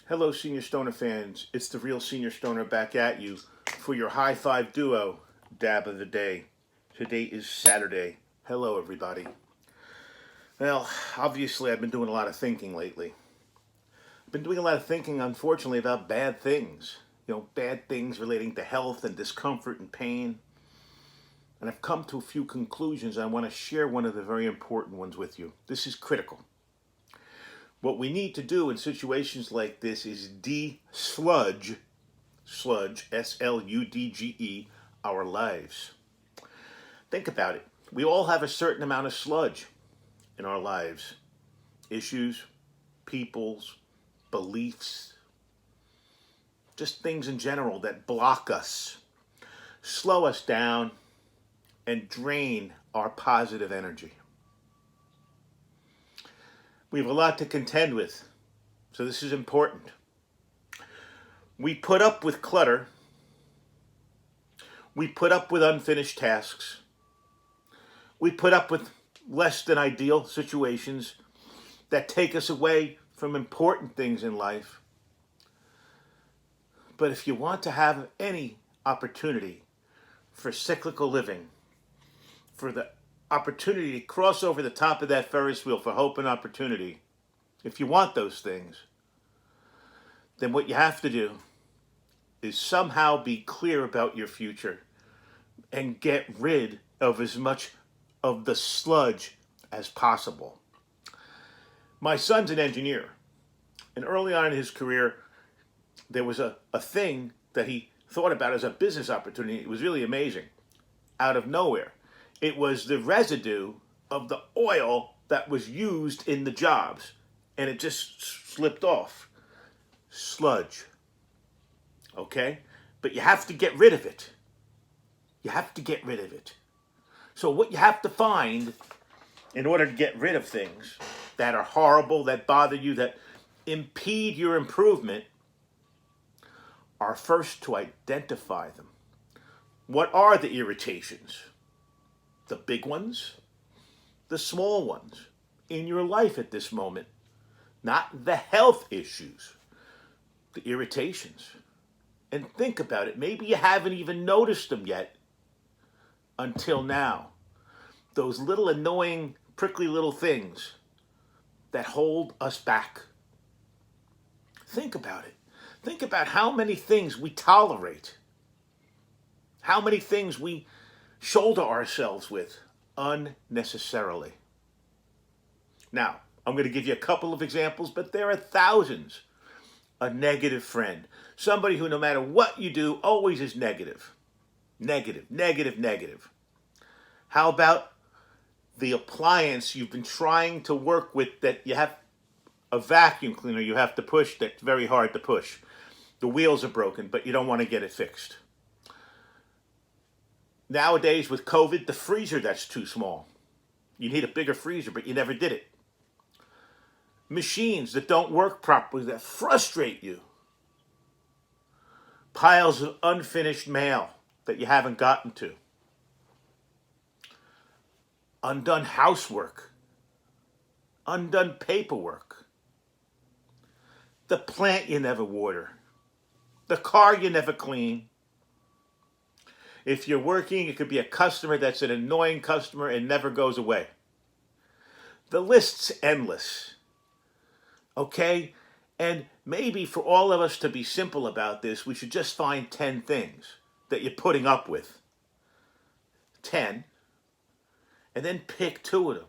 Hello, Senior Stoner fans. It's the real Senior Stoner back at you for your high five duo dab of the day. Today is Saturday. Hello, everybody. Well, obviously, I've been doing a lot of thinking lately. I've been doing a lot of thinking, unfortunately, about bad things. Bad things relating to health and discomfort and pain. And I've come to a few conclusions. I want to share one of the very important ones with you. This is critical. What we need to do in situations like this is sludge, SLUDGE, our lives. Think about it. We all have a certain amount of sludge in our lives. Issues, peoples, beliefs, just things in general that block us, slow us down, and drain our positive energy. We have a lot to contend with, so this is important. We put up with clutter. We put up with unfinished tasks. We put up with less than ideal situations that take us away from important things in life. But if you want to have any opportunity for cyclical living, for the opportunity to cross over the top of that Ferris wheel for hope and opportunity, if you want those things, then what you have to do is somehow be clear about your future and get rid of as much of the sludge as possible. My son's an engineer, and early on in his career, there was a thing that he thought about as a business opportunity. It was really amazing. Out of nowhere, it was the residue of the oil that was used in the jobs, and it just slipped off. Sludge. Okay? But you have to get rid of it. You have to get rid of it. So what you have to find in order to get rid of things that are horrible, that bother you, that impede your improvement, are first to identify them. What are the irritations? The big ones, the small ones in your life at this moment. Not the health issues, the irritations. And think about it. Maybe you haven't even noticed them yet until now. Those little annoying, prickly little things that hold us back. Think about it. Think about how many things we tolerate. How many things we shoulder ourselves with unnecessarily. Now, I'm going to give you a couple of examples, but there are thousands. A negative friend. Somebody who no matter what you do always is negative. Negative, negative, negative. How about the appliance you've been trying to work with that you have a vacuum cleaner you have to push that's very hard to push. The wheels are broken, but you don't want to get it fixed. Nowadays with COVID, the freezer that's too small. You need a bigger freezer, but you never did it. Machines that don't work properly that frustrate you. Piles of unfinished mail that you haven't gotten to. Undone housework. Undone paperwork. The plant you never water. The car you never clean. If you're working, it could be a customer that's an annoying customer and never goes away. The list's endless. Okay? And maybe for all of us to be simple about this, we should just find 10 things that you're putting up with. 10. And then pick 2 of them.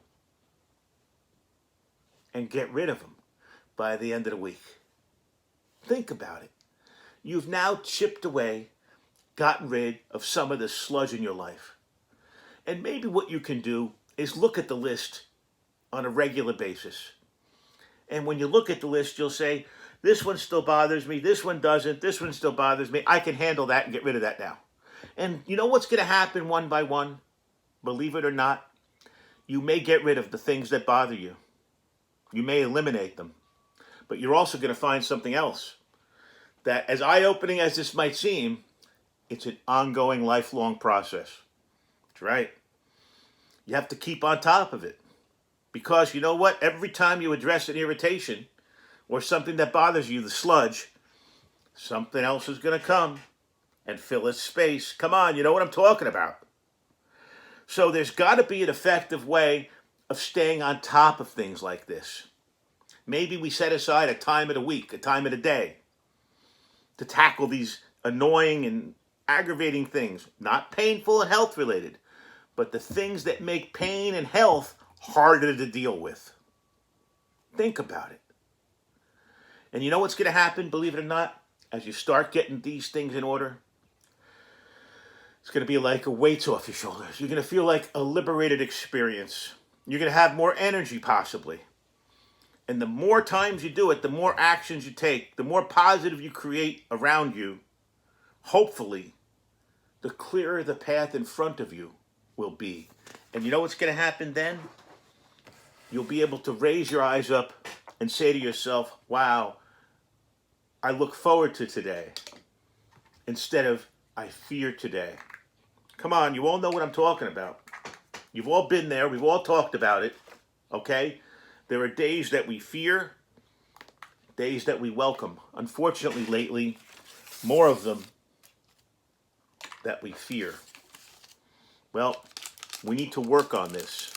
And get rid of them by the end of the week. Think about it. You've now chipped away, gotten rid of some of the sludge in your life. And maybe what you can do is look at the list on a regular basis. And when you look at the list, you'll say, this one still bothers me, this one doesn't, this one still bothers me. I can handle that and get rid of that now. And you know what's going to happen one by one? Believe it or not, you may get rid of the things that bother you. You may eliminate them. But you're also going to find something else that, as eye-opening as this might seem, it's an ongoing, lifelong process. That's right. You have to keep on top of it. Because you know what? Every time you address an irritation, or something that bothers you, the sludge, something else is going to come and fill its space. Come on, you know what I'm talking about. So there's got to be an effective way of staying on top of things like this. Maybe we set aside a time of the week, a time of the day, to tackle these annoying and aggravating things, not painful and health related, but the things that make pain and health harder to deal with. Think about it. And you know what's going to happen, believe it or not, as you start getting these things in order? It's going to be like a weight off your shoulders. You're going to feel like a liberated experience. You're going to have more energy, possibly. And the more times you do it, the more actions you take, the more positive you create around you, hopefully, the clearer the path in front of you will be. And you know what's going to happen then? You'll be able to raise your eyes up and say to yourself, wow, I look forward to today, instead of I fear today. Come on, you all know what I'm talking about. You've all been there. We've all talked about it. Okay? There are days that we fear, days that we welcome. Unfortunately, lately, more of them that we fear. Well, we need to work on this.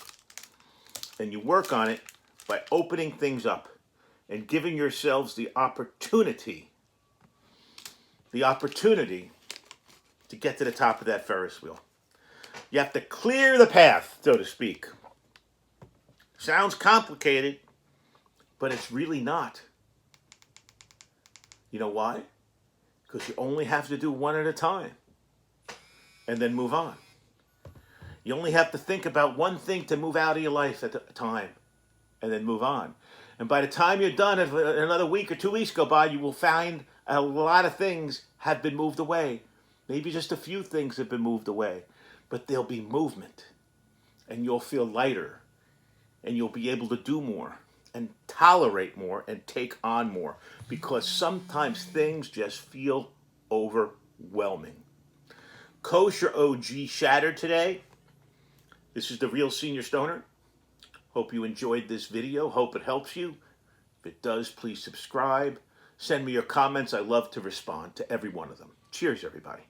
And you work on it by opening things up and giving yourselves the opportunity to get to the top of that Ferris wheel. You have to clear the path, so to speak. Sounds complicated, but it's really not. You know why? Because you only have to do one at a time and then move on. You only have to think about one thing to move out of your life at a time and then move on. And by the time you're done, if another week or 2 weeks go by, you will find a lot of things have been moved away. Maybe just a few things have been moved away. But there'll be movement. And you'll feel lighter. And you'll be able to do more. And tolerate more. And take on more. Because sometimes things just feel overwhelming. Kosher OG shattered today. This is the Real Senior Stoner. Hope you enjoyed this video. Hope it helps you. If it does, please subscribe. Send me your comments. I love to respond to every one of them. Cheers, everybody.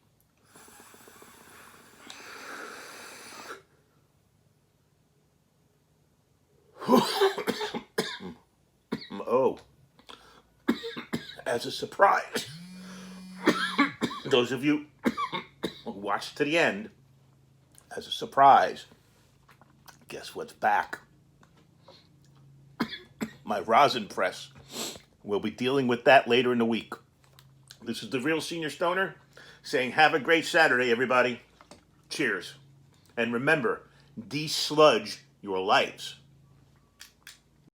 Oh, as a surprise, those of you who watched to the end, as a surprise, guess what's back? My rosin press. We'll be dealing with that later in the week. This is the Real Senior Stoner saying have a great Saturday, everybody. Cheers. And remember, de-sludge your lives.